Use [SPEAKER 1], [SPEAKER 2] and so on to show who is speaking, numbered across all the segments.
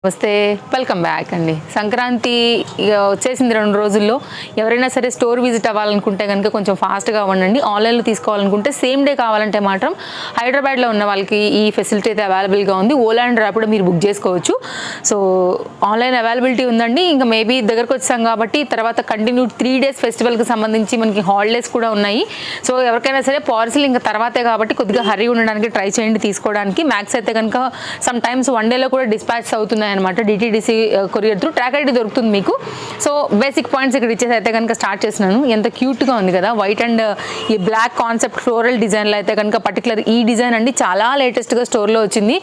[SPEAKER 1] వస్తే welcome back అండి. సంక్రాంతి వచ్చేసింది 2 రోజుల్లో. ఎవరైనా సరే స్టోర్ విజిట్ అవ్వాలనుకుంటే కనుక కొంచెం ఫాస్ట్గా అవ్వండి. ఆన్లైన్లో తీసుకోవాలనుకుంటే సేమ్ డే కావాలంటే మాత్రం హైదరాబాద్లో ఉన్న వాళ్ళకి ఈ ఫెసిలిటీ అయితే అవైలబుల్గా ఉంది. ఓలా అండ్ ర్యాపిడో మీరు బుక్ చేసుకోవచ్చు. సో ఆన్లైన్ అవైలబిలిటీ ఉందండి. ఇంకా మేబీ దగ్గరకు వచ్చాం కాబట్టి తర్వాత కంటిన్యూ 3 days ఫెస్టివల్కి సంబంధించి మనకి హాలిడేస్ కూడా ఉన్నాయి. సో ఎవరికైనా సరే పార్సిల్ ఇంకా తర్వాతే కాబట్టి కొద్దిగా హరీ ఉండడానికి ట్రై చేయండి తీసుకోవడానికి. మ్యాక్స్ అయితే కనుక సమ్ టైమ్స్ 1 dayలో కూడా డిస్పాచ్ అవుతున్నాయి అనమాట. DTDC courier through track ID దొరుకుతుంది మీకు. సో బేసిక్ పాయింట్స్ ఇక్కడ ఇచ్చేసి అయితే కనుక స్టార్ట్ చేస్తున్నాను. ఎంత క్యూట్గా ఉంది కదా, వైట్ అండ్ ఈ బ్లాక్ కాన్సెప్ట్ ఫ్లోరల్ డిజైన్లో అయితే కనుక పర్టికులర్ ఈ డిజైన్ అండి చాలా లేటెస్ట్గా స్టోర్లో వచ్చింది.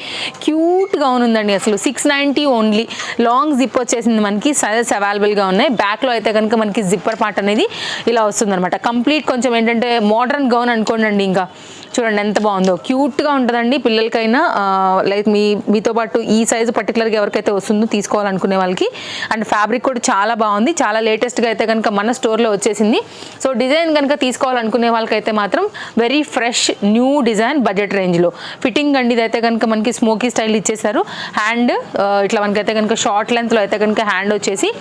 [SPEAKER 1] క్యూట్గా ఉందండి. అసలు 690 ఓన్లీ. లాంగ్ జిప్ వచ్చేసింది మనకి. సైజెస్ అవైలబుల్గా ఉన్నాయి. బ్యాక్లో అయితే కనుక మనకి జిప్పర్ పార్ట్ అనేది ఇలా వస్తుంది అనమాట. కంప్లీట్ కొంచెం ఏంటంటే మోడర్న్ గౌన్ అనుకోండి. ఇంకా చూడండి ఎంత బాగుందో, క్యూట్గా ఉంటుందండి పిల్లలకైనా. లైక్ మీతో పాటు ఈ సైజు పర్టికులర్గా ఎవరికైతే వస్తుందో తీసుకోవాలనుకునే వాళ్ళకి. అండ్ ఫ్యాబ్రిక్ కూడా చాలా బాగుంది. చాలా లేటెస్ట్గా అయితే కనుక మన స్టోర్లో వచ్చేసింది. సో డిజైన్ కనుక తీసుకోవాలనుకునే వాళ్ళకైతే మాత్రం very fresh new design budget రేంజ్లో. ఫిట్టింగ్ అండి ఇదైతే కనుక మనకి స్మోకీ స్టైల్ ఇచ్చేసారు. హ్యాండ్ ఇట్లా మనకైతే కనుక షార్ట్ లెంత్లో అయితే కనుక హ్యాండ్ వచ్చేసి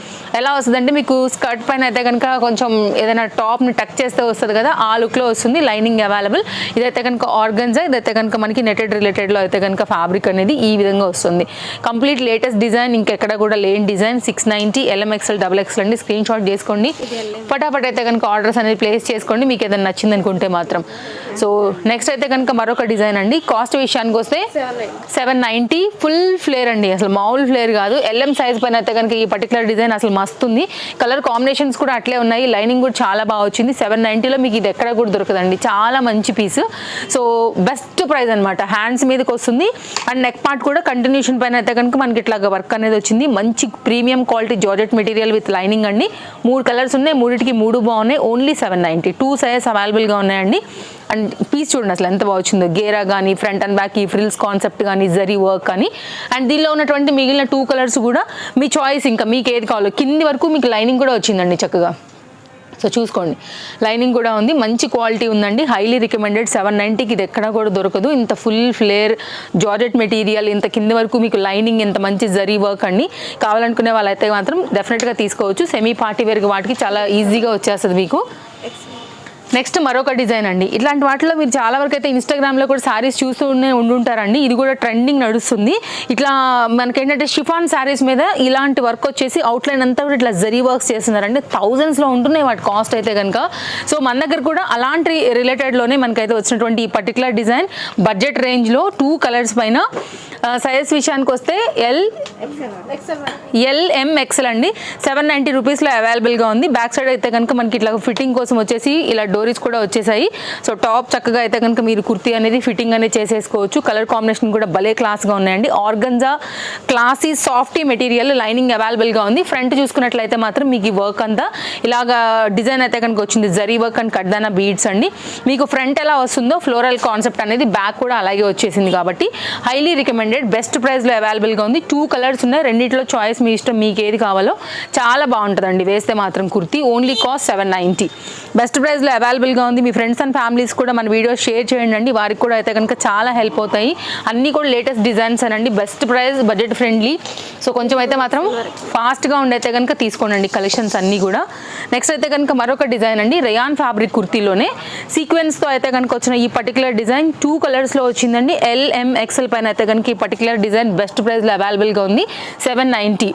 [SPEAKER 1] ఎలా వస్తుందంటే మీకు స్కర్ట్ పైన అయితే కనుక కొంచెం ఏదైనా టాప్ని టక్ చేస్తే వస్తుంది కదా, ఆ లుక్లో వస్తుంది. Lining available. ఇదైతే కనుక ఆర్గన్జా, ఇదైతే కనుక మనకి నెటెడ్ రిలేటెడ్లో అయితే కనుక ఫ్యాబ్రిక్ అనేది ఈ విధంగా వస్తుంది. కంప్లీట్ లేటెస్ట్ డిజైన్, ఇంకెక్కడ కూడా లేని డిజైన్. 690 LMXL XXL అండి. స్క్రీన్ షాట్ చేసుకోండి. పటాపట్ అయితే కనుక ఆర్డర్స్ అనేది ప్లేస్ చేసుకోండి మీకు ఏదైనా నచ్చింది అనుకుంటే మాత్రం. సో నెక్స్ట్ అయితే కనుక మరొక డిజైన్ అండి. కాస్ట్ విషయానికి వస్తే 790 ఫుల్ ఫ్లేర్ అండి. అసలు మామూలు ఫ్లేర్ కాదు. LM సైజ్ పైన అయితే కనుక ఈ పర్టికులర్ డిజైన్ అసలు మస్తుంది. కలర్ కాంబినేషన్స్ కూడా అట్లే ఉన్నాయి. లైనింగ్ కూడా చాలా బాగా వచ్చింది. 790లో మీకు ఇది ఎక్కడ కూడా దొరకదండి. చాలా మంచి పీస్. సో బెస్ట్ ప్రైస్ అనమాట. హ్యాండ్స్ మీదకి వస్తుంది. అండ్ నెక్ పార్ట్ కూడా కంటిన్యూషన్ పైన అయితే కనుక మనకి ఇట్లాగా వర్క్ అనేది వచ్చింది. మంచి premium quality georgette material with lining అండి. 3 కలర్స్ ఉన్నాయి. 3టికి 3 బాగున్నాయి. ఓన్లీ 790. 2 సైజెస్ అవైలబుల్గా ఉన్నాయండి. అండ్ పీస్ చూడండి అసలు ఎంత బాగా వచ్చిందో. గేరా కానీ ఫ్రంట్ అండ్ బ్యాక్ ఈ ఫ్రిల్స్ కాన్సెప్ట్ కానీ జరీ వర్క్ కానీ. అండ్ దీనిలో ఉన్నటువంటి మిగిలిన 2 కలర్స్ కూడా మీ చాయిస్, ఇంకా మీకు ఏది కావాలో. కింది వరకు మీకు లైనింగ్ కూడా వచ్చిందండి చక్కగా. సో చూసుకోండి, లైనింగ్ కూడా ఉంది. మంచి క్వాలిటీ ఉందండి. Highly recommended. 790కి ఇది ఎక్కడా కూడా దొరకదు. ఇంత ఫుల్ ఫ్లేర్ జార్జెట్ మెటీరియల్, ఇంత కింద వరకు మీకు లైనింగ్, ఇంత మంచి జరీ వర్క్ అండి. కావాలనుకునే వాళ్ళైతే మాత్రం డెఫినెట్గా తీసుకోవచ్చు. సెమీ పార్టీ వేర్కి వాటికి చాలా ఈజీగా వచ్చేస్తుంది మీకు. నెక్స్ట్ మరొక డిజైన్ అండి. ఇట్లాంటి వాటిలో మీరు చాలా వరకు అయితే ఇన్స్టాగ్రామ్లో కూడా శారీస్ చూస్తూనే ఉండుంటారండి. ఇది కూడా ట్రెండింగ్ నడుస్తుంది. ఇట్లా మనకేంటంటే షిఫాన్ శారీస్ మీద ఇలాంటి వర్క్ వచ్చేసి అవుట్లైన్ అంతా కూడా ఇట్లా జరీ వర్క్స్ చేస్తున్నారండి. థౌజండ్స్లో ఉంటున్నాయి వాటి కాస్ట్ అయితే కనుక. సో మన దగ్గర కూడా అలాంటి రిలేటెడ్లోనే మనకైతే వచ్చినటువంటి ఈ పర్టికులర్ డిజైన్ బడ్జెట్ రేంజ్లో 2 కలర్స్ పైన. సైజ్ విషయానికి వస్తే LMXL అండి. 790 రూపీస్లో అవైలబుల్గా ఉంది. బ్యాక్ సైడ్ అయితే కనుక మనకి ఇట్లా ఫిట్టింగ్ కోసం వచ్చేసి ఇలా డోరీస్ కూడా వచ్చేసాయి. సో టాప్ చక్కగా అయితే కనుక మీరు కుర్తీ అనేది ఫిట్టింగ్ అనేది చేసేసుకోవచ్చు. కలర్ కాంబినేషన్ కూడా భలే క్లాస్గా ఉన్నాయండి. Organza classy softy material, lining అవైలబుల్గా ఉంది. ఫ్రంట్ చూసుకున్నట్లయితే మాత్రం మీకు ఈ వర్క్ అంతా ఇలాగా డిజైన్ అయితే కనుక వచ్చింది. జరీ వర్క్ అండ్ కడ్దానా బీడ్స్ అండి. మీకు ఫ్రంట్ ఎలా వస్తుందో ఫ్లోరల్ కాన్సెప్ట్ అనేది బ్యాక్ కూడా అలాగే వచ్చేసింది కాబట్టి హైలీ రికమెండెడ్. బెస్ట్ ప్రైస్లో అవైలబుల్గా ఉంది. 2 కలర్స్ ఉన్నాయి. రెండిట్లో చాయిస్ మీ ఇష్టం, మీకు ఏది కావాలో. చాలా బాగుంటుందండి వేస్తే మాత్రం కుర్తీ. Only cost 790. బెస్ట్ ప్రైస్లో అవైలబుల్గా ఉంది. మీ ఫ్రెండ్స్ అండ్ ఫ్యామిలీస్ కూడా మన వీడియోస్ షేర్ చేయండి. వారికి కూడా అయితే కనుక చాలా హెల్ప్ అవుతాయి. అన్నీ కూడా లేటెస్ట్ డిజైన్స్ అనండి. Best price, budget friendly. So కొంచెం అయితే మాత్రం ఫాస్ట్గా ఉండైతే కనుక తీసుకోండి కలెక్షన్స్ అన్నీ కూడా. నెక్స్ట్ అయితే కనుక మరొక డిజైన్ అండి. రేయాన్ ఫ్యాబ్రిక్ కుర్తీలోనే సీక్వెన్స్తో అయితే కనుక వచ్చిన ఈ పర్టికులర్ డిజైన్ 2 కలర్స్లో వచ్చిందండి. LMXL పైన అయితే కనుక ఈ పర్టికులర్ డిజైన్ బెస్ట్ ప్రైస్లో అవైలబుల్గా ఉంది. 790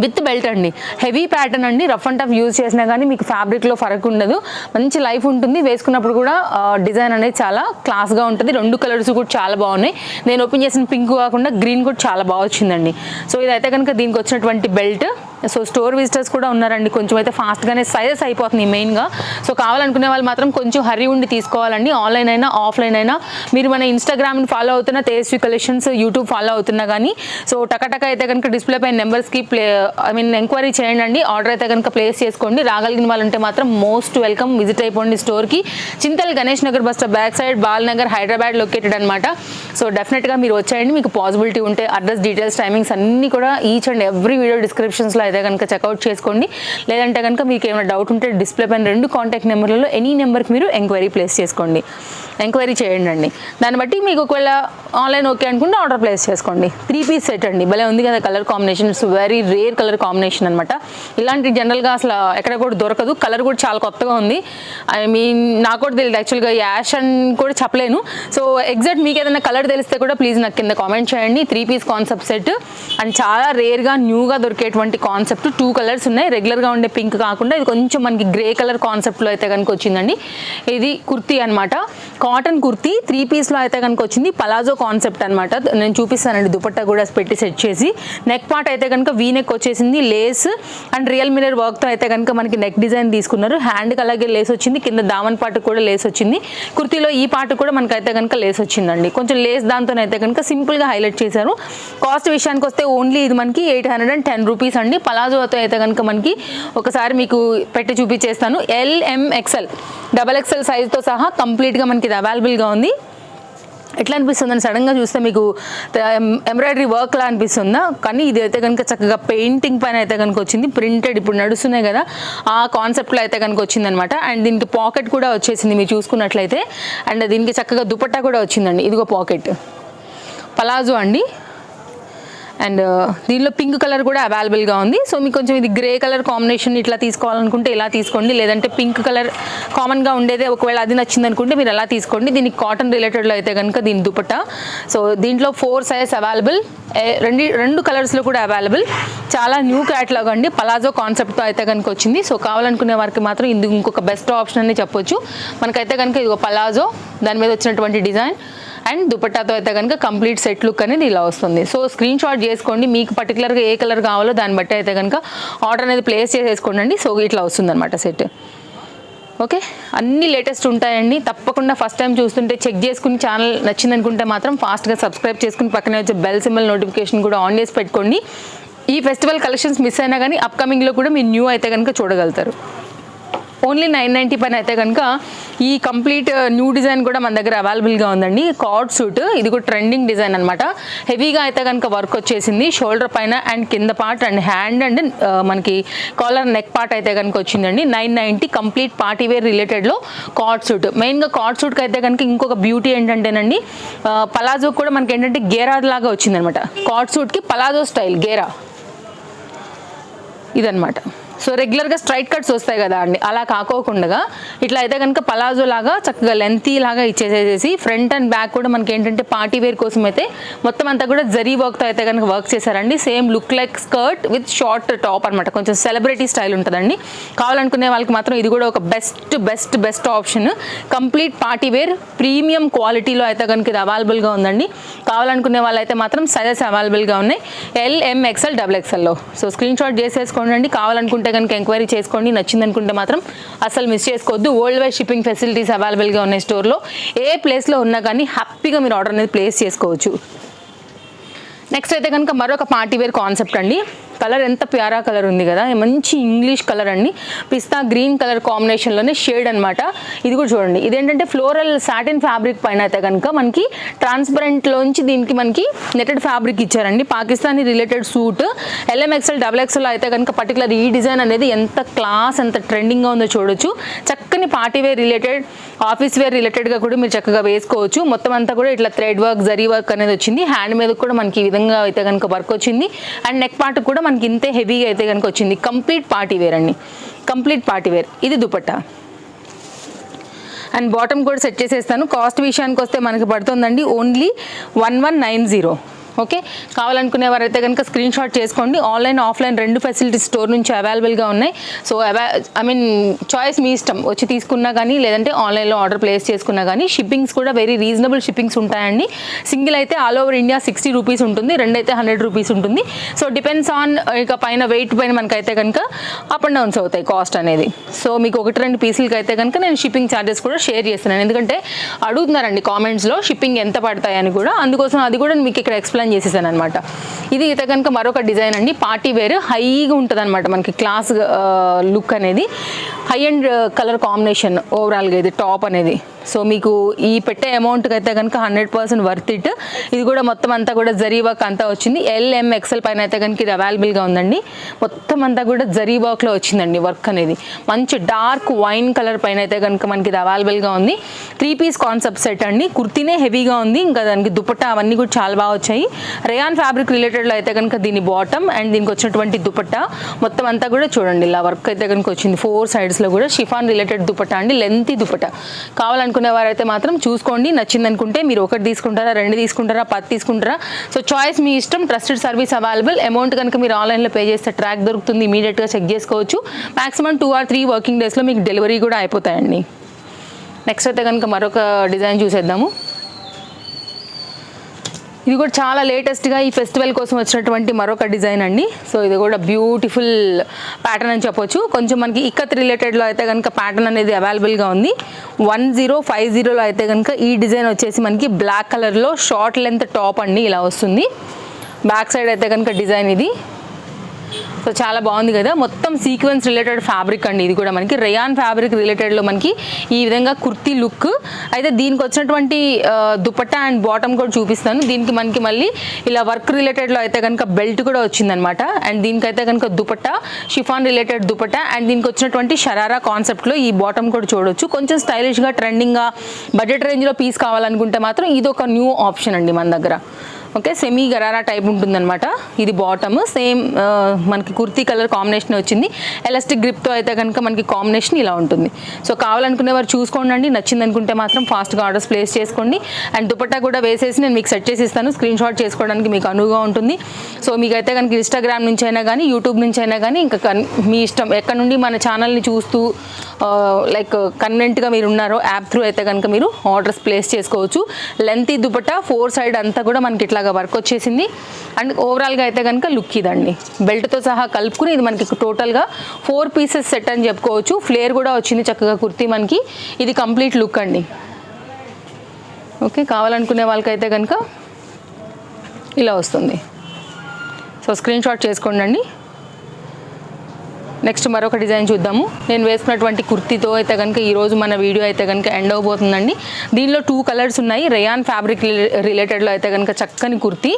[SPEAKER 1] విత్ బెల్ట్ అండి. హెవీ ప్యాటర్న్ అండి. రఫ్ అండ్ టఫ్ యూజ్ చేసినా కానీ మీకు ఫ్యాబ్రిక్లో ఫరక్ ఉండదు. మంచి లైఫ్ ఉంటుంది. వేసుకున్నప్పుడు కూడా డిజైన్ అనేది చాలా క్లాస్గా ఉంటుంది. 2 కలర్స్ కూడా చాలా బాగున్నాయి. నేను ఓపెన్ చేసిన పింక్ కాకుండా గ్రీన్ కూడా చాలా బాగా వచ్చిందండి. సో ఇదైతే కనుక దీనికి వచ్చినటువంటి బెల్ట్. సో స్టోర్ విజిటర్స్ కూడా ఉన్నారండి. కొంచెం అయితే ఫాస్ట్గానే సైజెస్ అయిపోతుంది మెయిన్గా. సో కావాలనుకునే వాళ్ళు మాత్రం కొంచెం హరీ ఉండి తీసుకోవాలండి. ఆన్లైన్ అయినా ఆఫ్లైన్ అయినా మీరు మన ఇన్స్టాగ్రామ్ని ఫాలో అవుతున్న తేజస్వి కలెక్షన్స్, యూట్యూబ్ ఫాలో అవుతున్నా కానీ సో టకటక అయితే కనుక డిస్ప్లే పైన నెంబర్స్కి ఎంక్వైరీ చేయండి. ఆర్డర్ అయితే కనుక ప్లేస్ చేసుకోండి. రాగలిగిన వాళ్ళు ఉంటే మాత్రం మోస్ట్ వెల్కమ్. విజిట్ అయిపోండి స్టోర్కి. Chintal Ganesh Nagar bus stop back side, Balnagar, Hyderabad located అనమాట. సో డెఫినెట్గా మీరు వచ్చేయండి. మీకు పాసిబిలిటీ ఉంటే అడ్రస్, డీటెయిల్స్, టైమింగ్స్ అన్నీ కూడా ఈచ్ అండ్ ఎవ్రీ వీడియో డిస్క్రిప్షన్స్లో అయితే అయితే కనుక చెక్అవుట్ చేసుకోండి. లేదంటే కనుక మీకు ఏమైనా డౌట్ ఉంటే డిస్ప్లే పైన 2 కాంటాక్ట్ నెంబర్లలో ఎనీ నెంబర్కి మీరు ఎంక్వైరీ ప్లేస్ చేసుకోండి, ఎంక్వైరీ చేయండి అండి. దాన్ని బట్టి మీకు ఒకవేళ ఆన్లైన్ ఓకే అనుకుంటే ఆర్డర్ ప్లేస్ చేసుకోండి. 3 పీస్ సెట్ అండి, భలే ఉంది కదా colour combination. It's very rare colour combination అనమాట. ఇలాంటి జనరల్గా అసలు ఎక్కడ కూడా దొరకదు. కలర్ కూడా చాలా కొత్తగా ఉంది. ఐ మీన్ నాకు కూడా తెలియదు యాక్చువల్గా, యాష్ అని కూడా చెప్పలేను. సో ఎగ్జాక్ట్ మీకు ఏదైనా కలర్ తెలిస్తే కూడా ప్లీజ్ నాకు కింద కామెంట్ చేయండి. 3 పీస్ కాన్సెప్ట్ సెట్ అండ్ చాలా రేర్గా న్యూగా దొరికేటువంటి కాన్సెప్ట్. 2 కలర్స్ ఉన్నాయి, రెగ్యులర్గా ఉండే పింక్ కాకుండా ఇది కొంచెం మనకి గ్రే కలర్ కాన్సెప్ట్లో అయితే కనుక వచ్చిందండి. ఇది కుర్తీ అనమాట, కాటన్ కుర్తీ 3 పీస్లో అయితే కనుక వచ్చింది. పలాజో కాన్సెప్ట్ అనమాట. నేను చూపిస్తానండి, దుపట్టా కూడా పెట్టి సెట్ చేసి. నెక్ పార్ట్ అయితే కనుక వీ నెక్ వచ్చేసింది, లేస్ అండ్ రియల్ మిరర్ వర్క్తో అయితే కనుక మనకి నెక్ డిజైన్ తీసుకున్నారు. హ్యాండ్కి అలాగే లేస్ వచ్చింది, కింద దామన్ పార్ట్ కూడా లేస్ వచ్చింది. కుర్తీలో ఈ పార్ట్ కూడా మనకైతే కనుక లేస్ వచ్చిందండి. కొంచెం లేస్ దాంతోనైతే కనుక సింపుల్గా హైలైట్ చేశారు. కాస్ట్ విషయానికి వస్తే ఓన్లీ ఇది మనకి 810 రూపీస్ అండి. పలాజోతో అయితే కనుక మనకి ఒకసారి మీకు పెట్టి చూపించేస్తాను. LMXL XXL సైజ్తో సహా కంప్లీట్గా మనకి ఇది అవైలబుల్గా ఉంది. ఎట్లా అనిపిస్తుందని సడన్గా చూస్తే మీకు ఎంబ్రాయిడరీ వర్క్లా అనిపిస్తుందా? కానీ ఇది అయితే కనుక చక్కగా పెయింటింగ్ పైన అయితే కనుక వచ్చింది. ప్రింటెడ్ ఇప్పుడు నడుస్తున్నాయి కదా ఆ కాన్సెప్ట్లో అయితే కనుక వచ్చిందనమాట. అండ్ దీనికి పాకెట్ కూడా వచ్చేసింది మీరు చూసుకున్నట్లయితే. అండ్ దీనికి చక్కగా దుపట్టా కూడా వచ్చిందండి. ఇదిగో పాకెట్. పలాజో అండి. అండ్ దీనిలో పింక్ కలర్ కూడా అవైలబుల్గా ఉంది. సో మీకు కొంచెం ఇది గ్రే కలర్ కాంబినేషన్ ఇట్లా తీసుకోవాలనుకుంటే ఇలా తీసుకోండి, లేదంటే పింక్ కలర్ కామన్గా ఉండేదే ఒకవేళ అది నచ్చింది అనుకుంటే మీరు అలా తీసుకోండి. దీనికి కాటన్ రిలేటెడ్లో అయితే కనుక దీని దుపట్టా. సో దీంట్లో 4 సైజ్ అవైలబుల్, రెండు కలర్స్లో కూడా అవైలబుల్. చాలా న్యూ క్యాటలాగ్ అండి, పలాజో కాన్సెప్ట్తో అయితే కనుక వచ్చింది. సో కావాలనుకునే వారికి మాత్రం ఇది ఇంకొక బెస్ట్ ఆప్షన్ అని చెప్పొచ్చు. మనకైతే కనుక ఇది పలాజో, దాని మీద వచ్చినటువంటి డిజైన్ అండ్ దుపట్టాతో అయితే కనుక కంప్లీట్ సెట్ లుక్ అనేది ఇలా వస్తుంది. సో స్క్రీన్ షాట్ చేసుకోండి, మీకు పర్టికులర్గా ఏ కలర్ కావాలో దాన్ని బట్టి అయితే కనుక ఆర్డర్ అనేది ప్లేస్ చేసేసుకోండి. సో ఇట్లా వస్తుంది అనమాట సెట్. ఓకే, అన్ని లేటెస్ట్ ఉంటాయండి. తప్పకుండా ఫస్ట్ టైం చూస్తుంటే చెక్ చేసుకుని ఛానల్ నచ్చింది అనుకుంటే మాత్రం ఫాస్ట్గా సబ్స్క్రైబ్ చేసుకుని పక్కనే వచ్చే బెల్ సింబల్ నోటిఫికేషన్ కూడా ఆన్ చేసి పెట్టుకోండి. ఈ ఫెస్టివల్ కలెక్షన్స్ మిస్ అయినా కానీ అప్కమింగ్లో కూడా మీరు న్యూ అయితే కనుక చూడగలుగుతారు. ఓన్లీ 990 పైన అయితే కనుక ఈ కంప్లీట్ న్యూ డిజైన్ కూడా మన దగ్గర అవైలబుల్గా ఉందండి. కార్డ్ సూట్, ఇది కూడా ట్రెండింగ్ డిజైన్ అనమాట. హెవీగా అయితే కనుక వర్క్ వచ్చేసింది షోల్డర్ పైన అండ్ కింద పార్ట్ అండ్ హ్యాండ్ అండ్ మనకి కాలర్ నెక్ పార్ట్ అయితే కనుక వచ్చిందండి. 990 కంప్లీట్ పార్టీ వేర్ రిలేటెడ్లో కార్డ్ సూట్. మెయిన్గా కార్డ్ సూట్కి అయితే కనుక ఇంకొక బ్యూటీ ఏంటంటేనండి, పలాజో కూడా మనకి ఏంటంటే గేరా లాగా వచ్చిందనమాట. కార్డ్ సూట్కి పలాజో స్టైల్ గేరా ఇదనమాట. సో రెగ్యులర్గా స్ట్రైట్ కట్స్ వస్తాయి కదా అండి, అలా కాకోకుండా ఇట్లా అయితే కనుక పలాజో లాగా చక్కగా లెంతీ లాగా ఇచ్చేసేసి ఫ్రంట్ అండ్ బ్యాక్ కూడా మనకి ఏంటంటే పార్టీ వేర్ కోసం అయితే మొత్తం అంతా కూడా జరీ వర్క్తో అయితే కనుక వర్క్ చేశారండి. Same look like skirt with short top అనమాట. కొంచెం సెలబ్రిటీ స్టైల్ ఉంటుందండి. కావాలనుకునే వాళ్ళకి మాత్రం ఇది కూడా ఒక best option. Complete party wear premium క్వాలిటీలో అయితే కనుక ఇది అవైలబుల్గా ఉందండి. కావాలనుకునే వాళ్ళైతే మాత్రం సైజెస్ అవైలబుల్గా ఉన్నాయి, LMXL XXLలో. సో స్క్రీన్ షాట్ చేసేసుకోండి. కావాలనుకుంటే కనుక ఎంక్వైరీ చేసుకోండి. నచ్చింది అనుకుంటే మాత్రం అసలు మిస్ చేసుకోవద్దు. వరల్డ్ వైడ్ షిప్పింగ్ ఫెసిలిటీస్ అవైలబుల్గా ఉన్నాయి స్టోర్లో. ఏ ప్లేస్లో ఉన్నా కానీ హ్యాపీగా మీరు ఆర్డర్ అనేది ప్లేస్ చేసుకోవచ్చు. నెక్స్ట్ అయితే కనుక మరొక పార్టీ వేర్ కాన్సెప్ట్ అండి. కలర్ ఎంత ప్యారా కలర్ ఉంది కదా, మంచి ఇంగ్లీష్ కలర్ అండి. పిస్తా గ్రీన్ కలర్ కాంబినేషన్లోనే షేడ్ అనమాట. ఇది కూడా చూడండి, ఇదేంటంటే ఫ్లోరల్ సాటిన్ ఫ్యాబ్రిక్ పైన అయితే కనుక మనకి ట్రాన్స్పరెంట్లోంచి దీనికి మనకి నెటెడ్ ఫ్యాబ్రిక్ ఇచ్చారండి. Pakistani related suit. LMXL XXL అయితే కనుక పర్టికులర్ ఈ డిజైన్ అనేది ఎంత క్లాస్ ఎంత ట్రెండింగ్గా ఉందో చూడొచ్చు. చక్కని party wear related, office wear రిలేటెడ్గా కూడా మీరు చక్కగా వేసుకోవచ్చు. మొత్తం అంతా కూడా ఇట్లా థ్రెడ్ వర్క్ జరీ వర్క్ అనేది వచ్చింది. హ్యాండ్ మీద కూడా మనకి ఈ విధంగా అయితే కనుక వర్క్ వచ్చింది. అండ్ నెక్ పార్ట్ కూడా మనకి ఇంతే హెవీగా అయితే కనుక వచ్చింది. కంప్లీట్ పార్టీ వేర్ అండి, కంప్లీట్ పార్టీ వేర్. ఇది దుపట్టా అండ్ బాటమ్ కూడా సెట్ చేసేస్తాను. కాస్ట్ విషయానికి వస్తే మనకి పడుతుందండి ఓన్లీ 1190. ఓకే, కావాలనుకునే వారైతే కనుక స్క్రీన్ షాట్ చేసుకోండి. ఆన్లైన్ ఆఫ్లైన్ రెండు ఫెసిలిటీస్ స్టోర్ నుంచి అవైలబుల్గా ఉన్నాయి. సో ఐ మీన్ చాయిస్ మీ ఇష్టం, వచ్చి తీసుకున్నా కానీ లేదంటే ఆన్లైన్లో ఆర్డర్ ప్లేస్ చేసుకున్నా కానీ. షిప్పింగ్స్ కూడా వెరీ రీజనబుల్ షిప్పింగ్స్ ఉంటాయండి. సింగిల్ అయితే ఆల్ ఓవర్ ఇండియా 60 రూపీస్ ఉంటుంది, రెండైతే 100 రూపీస్ ఉంటుంది. సో డిపెండ్స్ ఆన్ ఇక పైన వెయిట్ పైన మనకైతే కనుక అప్ అండ్ డౌన్స్ అవుతాయి కాస్ట్ అనేది. సో మీకు 1-2 పీసులకి అయితే కనుక నేను షిప్పింగ్ ఛార్జెస్ కూడా షేర్ చేస్తున్నాను, ఎందుకంటే అడుగుతున్నారండి కామెంట్స్లో షిప్పింగ్ ఎంత పడతాయని కూడా. అందుకోసం అది కూడా మీకు ఇక్కడ ఎక్స్ప్లెయిన్ చేసేసాను అనమాట. ఇది అయితే కనుక మరొక డిజైన్ అండి. పార్టీ వేర్ హైగా ఉంటుంది అనమాట, మనకి క్లాస్ లుక్ అనేది. హై అండ్ కలర్ కాంబినేషన్ ఓవరాల్గా ఇది టాప్ అనేది సో మీకు ఈ పెట్టే అమౌంట్కి అయితే కనుక 100% వర్త్ ఇట్. ఇది కూడా మొత్తం అంతా కూడా జరీ వర్క్ అంతా వచ్చింది. LMXL పైన అయితే కనుక ఇది అవైలబుల్గా ఉందండి. మొత్తం అంతా కూడా జరీ వర్క్లో వచ్చిందండి వర్క్ అనేది. మంచి డార్క్ వైన్ కలర్ పైన అయితే కనుక మనకి ఇది అవైలబుల్గా ఉంది. 3 పీస్ కాన్సెప్ట్ సెట్ అండి. కుర్తీనే హెవీగా ఉంది, ఇంకా దానికి దుపట్టా అవన్నీ కూడా చాలా బాగా వచ్చాయి. రేయాన్ ఫ్యాబ్రిక్ రిలేటెడ్లో అయితే కనుక దీని బాటమ్ అండ్ దీనికి వచ్చినటువంటి దుపట్టా మొత్తం అంతా కూడా చూడండి ఇలా వర్క్ అయితే కనుక వచ్చింది. 4 సైడ్స్లో కూడా షిఫాన్ రిలేటెడ్ దుపట్టా అండి, లెంతీ దుపట్టా. కావాలనుకునే వారైతే మాత్రం చూసుకోండి, నచ్చింది అనుకుంటే మీరు 1 తీసుకుంటారా, 2 తీసుకుంటారా, 10 తీసుకుంటారా. సో చాయిస్ మీ ఇష్టం. Trusted service available. అమౌంట్ కనుక మీరు ఆన్లైన్లో పే చేస్తే ట్రాక్ దొరుకుతుంది, ఇమీడియట్గా చెక్ చేసుకోవచ్చు. మాక్సిమం 2 or 3 వర్కింగ్ డేస్లో మీకు డెలివరీ కూడా అయిపోతాయండి. నెక్స్ట్ అయితే కనుక మరొక డిజైన్ చూసేద్దాము. ఇది కూడా చాలా లేటెస్ట్గా ఈ ఫెస్టివల్ కోసం వచ్చినటువంటి మరొక డిజైన్ అండి. సో ఇది కూడా బ్యూటిఫుల్ ప్యాటర్న్ అని చెప్పొచ్చు. కొంచెం మనకి ఇక్కత్ రిలేటెడ్లో అయితే కనుక ప్యాటర్న్ అనేది అవైలబుల్గా ఉంది. 1050లో అయితే కనుక ఈ డిజైన్ వచ్చేసి మనకి బ్లాక్ కలర్లో షార్ట్ లెంత్ టాప్ అండి ఇలా వస్తుంది. బ్యాక్ సైడ్ అయితే కనుక డిజైన్ ఇది. సో చాలా బాగుంది కదా, మొత్తం సీక్వెన్స్ రిలేటెడ్ ఫ్యాబ్రిక్ అండి. ఇది కూడా మనకి రేయాన్ ఫ్యాబ్రిక్ రిలేటెడ్లో మనకి ఈ విధంగా కుర్తీ లుక్. అయితే దీనికి వచ్చినటువంటి దుపట్టా అండ్ బాటమ్ కూడా చూపిస్తాను. దీనికి మనకి మళ్ళీ ఇలా వర్క్ రిలేటెడ్లో అయితే కనుక బెల్ట్ కూడా వచ్చిందనమాట. అండ్ దీనికైతే కనుక dupatta chiffon related dupatta and దీనికి వచ్చినటువంటి షరారా కాన్సెప్ట్లో ఈ బాటమ్ కూడా చూడొచ్చు. కొంచెం స్టైలిష్గా ట్రెండింగ్గా బడ్జెట్ రేంజ్లో పీస్ కావాలనుకుంటే మాత్రం ఇది ఒక న్యూ ఆప్షన్ అండి మన దగ్గర. ఓకే, సెమీ గరారా టైప్ ఉంటుందన్నమాట. ఇది బాటమ్ సేమ్ మనకి కుర్తీ కలర్ కాంబినేషన్ వచ్చింది. ఎలాస్టిక్ గ్రిప్తో అయితే కనుక మనకి కాంబినేషన్ ఇలా ఉంటుంది. సో కావాలనుకునే వారు చూసుకోండి, నచ్చింది అనుకుంటే మాత్రం ఫాస్ట్గా ఆర్డర్స్ ప్లేస్ చేసుకోండి. అండ్ దుపట్టా కూడా వేసేసి నేను మీకు సెట్ చేసి ఇస్తాను, స్క్రీన్ షాట్ చేసుకోవడానికి మీకు అనువుగా ఉంటుంది. సో మీకైతే కనుక ఇన్స్టాగ్రామ్ నుంచి అయినా కానీ యూట్యూబ్ నుంచి అయినా కానీ ఇంకా మీ ఇష్టం ఎక్కడ నుండి మన ఛానల్ని చూస్తూ లైక్ కన్వెంట్గా మీరు ఉన్నారో యాప్ త్రూ అయితే కనుక మీరు ఆర్డర్స్ ప్లేస్ చేసుకోవచ్చు. లెంతీ దుపట్టా 4 సైడ్ అంతా కూడా మనకి ఇట్లాగా వర్క్ వచ్చేసింది. అండ్ ఓవరాల్గా అయితే కనుక లుక్ ఇదండి, బెల్ట్తో సహా కలుపుకుని ఇది మనకి టోటల్గా 4 పీసెస్ సెట్ అని చెప్పుకోవచ్చు. ఫ్లేర్ కూడా వచ్చింది చక్కగా కుర్తీ మనకి. ఇది కంప్లీట్ లుక్ అండి. ఓకే, కావాలనుకునే వాళ్ళకైతే కనుక ఇలా వస్తుంది. సో స్క్రీన్ షాట్ చేసుకోండి. నెక్స్ట్ మరొక డిజైన్ చూద్దాము. నేను వేసుకున్నటువంటి కుర్తీతో అయితే కనుక ఈరోజు మన వీడియో అయితే కనుక ఎండ్ అవబోతుందండి. దీనిలో 2 కలర్స్ ఉన్నాయి. రేయాన్ ఫ్యాబ్రిక్ రిలేటెడ్లో అయితే కనుక చక్కని కుర్తీ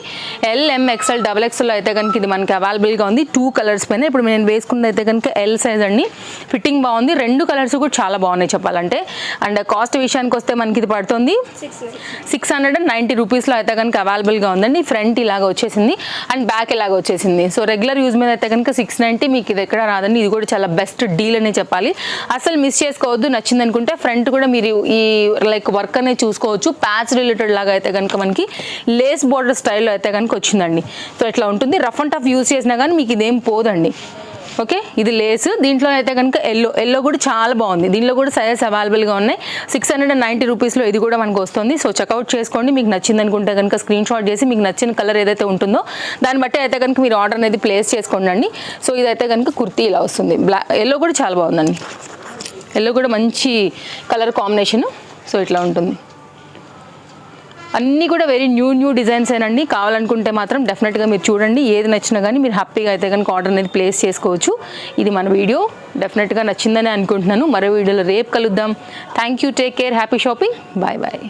[SPEAKER 1] LMXL XXL అయితే కనుక ఇది మనకి అవైలబుల్గా ఉంది. 2 కలర్స్ పైన ఇప్పుడు నేను వేసుకున్నది అయితే కనుక L సైజ్ అండి. ఫిట్టింగ్ బాగుంది, 2 కలర్స్ కూడా చాలా బాగున్నాయి చెప్పాలంటే. అండ్ కాస్ట్ విషయానికి వస్తే మనకి ఇది పడుతుంది 690 రూపీస్లో అయితే కనుక అవైలబుల్గా ఉందండి. ఫ్రంట్ ఇలాగ వచ్చేసింది అండ్ బ్యాక్ ఇలాగ వచ్చేసింది. సో రెగ్యులర్ యూజ్ మీద అయితే కనుక 690 మీకు ఇది ఎక్కడ రాదండి. ఇది కూడా చాలా బెస్ట్ డీల్ అనే చెప్పాలి, అసలు మిస్ చేసుకోవద్దు. నచ్చింది అనుకుంటే ఫ్రంట్ కూడా మీరు ఈ లైక్ వర్క్ అనేది చూసుకోవచ్చు. ప్యాచ్ రిలేటెడ్ లాగా అయితే కనుక మనకి లేస్ బోర్డర్ స్టైల్లో అయితే కనుక వచ్చిందండి. సో ఇట్లా ఉంటుంది, రఫ్ అండ్ టఫ్ యూజ్ చేసినా కానీ మీకు ఇదేం పోదండి. ఓకే, ఇది లేస్. దీంట్లో అయితే కనుక ఎల్లో కూడా చాలా బాగుంది. దీనిలో కూడా సైజెస్ అవైలబుల్గా ఉన్నాయి. 690 రూపీస్లో ఇది కూడా మనకు వస్తుంది. సో చెక్అవుట్ చేసుకోండి. మీకు నచ్చింది అనుకుంటే కనుక స్క్రీన్ షాట్ చేసి మీకు నచ్చిన కలర్ ఏదైతే ఉంటుందో దాన్ని బట్టి అయితే కనుక మీరు ఆర్డర్ అనేది ప్లేస్ చేసుకోండి. సో ఇదైతే కనుక కుర్తీ ఇలా వస్తుంది. ఎల్లో కూడా చాలా బాగుందండి. ఎల్లో కూడా మంచి కలర్ కాంబినేషన్. సో ఇట్లా ఉంటుంది. అన్నీ కూడా వెరీ న్యూ డిజైన్స్ ఏనండి. కావాలనుకుంటే మాత్రం డెఫినెట్గా మీరు చూడండి, ఏది నచ్చినా కానీ మీరు హ్యాపీగా అయితే కనుక ఆర్డర్ అనేది ప్లేస్ చేసుకోవచ్చు. ఇది మన వీడియో డెఫినెట్గా నచ్చిందని అనుకుంటున్నాను. మరో వీడియోలో రేపు కలుద్దాం. Thank you, take care, happy shopping, bye bye.